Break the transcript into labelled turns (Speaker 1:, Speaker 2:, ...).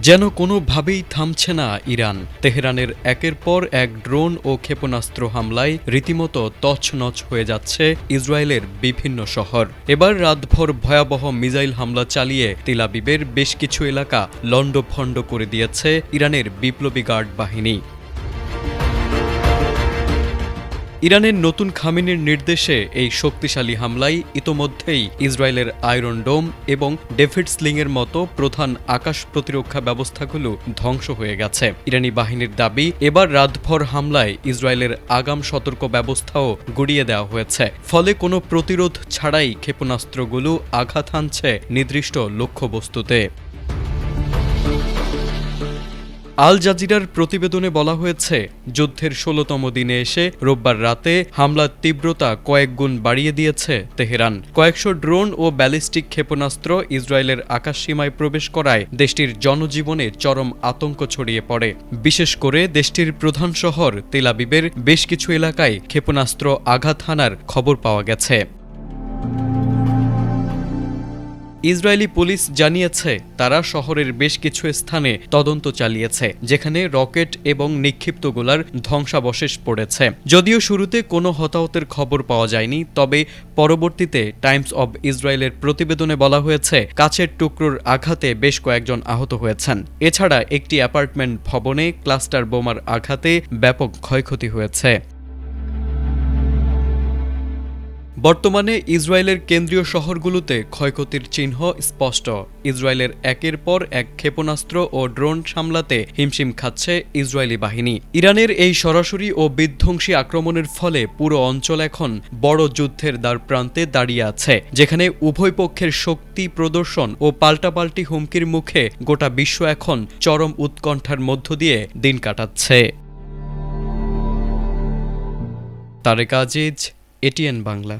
Speaker 1: যেন কোনোভাবেই থামছে না ইরান। তেহরানের একের পর এক ড্রোন ও ক্ষেপণাস্ত্র হামলায় রীতিমতো তছনছ হয়ে যাচ্ছে ইসরায়েলের বিভিন্ন শহর। এবার রাতভর ভয়াবহ মিসাইল হামলা চালিয়ে তেল আবিবের বেশ কিছু এলাকা লণ্ডভণ্ড করে দিয়েছে ইরানের বিপ্লবী গার্ড বাহিনী। ইরানের নতুন খামেনির নির্দেশে এই শক্তিশালী হামলায় ইতোমধ্যেই ইসরায়েলের আয়রন ডোম এবং ডেভিড স্লিংয়ের মতো প্রধান আকাশ প্রতিরক্ষা ব্যবস্থাগুলো ধ্বংস হয়ে গেছে। ইরানি বাহিনীর দাবি, এবার রাতভর হামলায় ইসরায়েলের আগাম সতর্ক ব্যবস্থাও গুড়িয়ে দেওয়া হয়েছে। ফলে কোনো প্রতিরোধ ছাড়াই ক্ষেপণাস্ত্রগুলো আঘাত হানছে নির্দিষ্ট লক্ষ্যবস্তুতে। আল জাজিরার প্রতিবেদনে বলা হয়েছে, যুদ্ধের ১৬তম দিনে এসে রোববার রাতে হামলার তীব্রতা কয়েক গুণ বাড়িয়ে দিয়েছে তেহরান। কয়েকশো ড্রোন ও ব্যালিস্টিক ক্ষেপণাস্ত্র ইসরায়েলের আকাশসীমায় প্রবেশ করায় দেশটির জনজীবনে চরম আতঙ্ক ছড়িয়ে পড়ে। বিশেষ করে দেশটির প্রধান শহর তেল আবিবের বেশ কিছু এলাকায় ক্ষেপণাস্ত্র আঘাত হানার খবর পাওয়া গেছে। ইসরায়েলি পুলিশ জানিয়েছে, তারা শহরের বেশ কিছু স্থানে তদন্ত চালিয়েছে, যেখানে রকেট এবং নিক্ষিপ্ত গোলার ধ্বংসাবশেষ পড়েছে। যদিও শুরুতে কোনো হতাহতের খবর পাওয়া যায়নি, তবে পরবর্তীতে টাইমস অব ইসরায়েলের প্রতিবেদনে বলা হয়েছে, কাচের টুকরোর আঘাতে বেশ কয়েকজন আহত হয়েছেন। এছাড়া একটি অ্যাপার্টমেন্ট ভবনে ক্লাস্টার বোমার আঘাতে ব্যাপক ক্ষয়ক্ষতি হয়েছে। বর্তমানে ইসরায়েলের কেন্দ্রীয় শহরগুলোতে ক্ষয়ক্ষতির চিহ্ন স্পষ্ট। ইসরায়েলের একের পর এক ক্ষেপণাস্ত্র ও ড্রোন সামলাতে হিমশিম খাচ্ছে ইসরায়েলি বাহিনী। ইরানের এই সরাসরি ও বিধ্বংসী আক্রমণের ফলে পুরো অঞ্চল এখন বড় যুদ্ধের দ্বারপ্রান্তে দাঁড়িয়ে আছে, যেখানে উভয় পক্ষের শক্তি প্রদর্শন ও পাল্টাপাল্টি হুমকির মুখে গোটা বিশ্ব এখন চরম উৎকণ্ঠার মধ্য দিয়ে দিন কাটাচ্ছে। তারেক আজিজ, এটিএন বাংলা।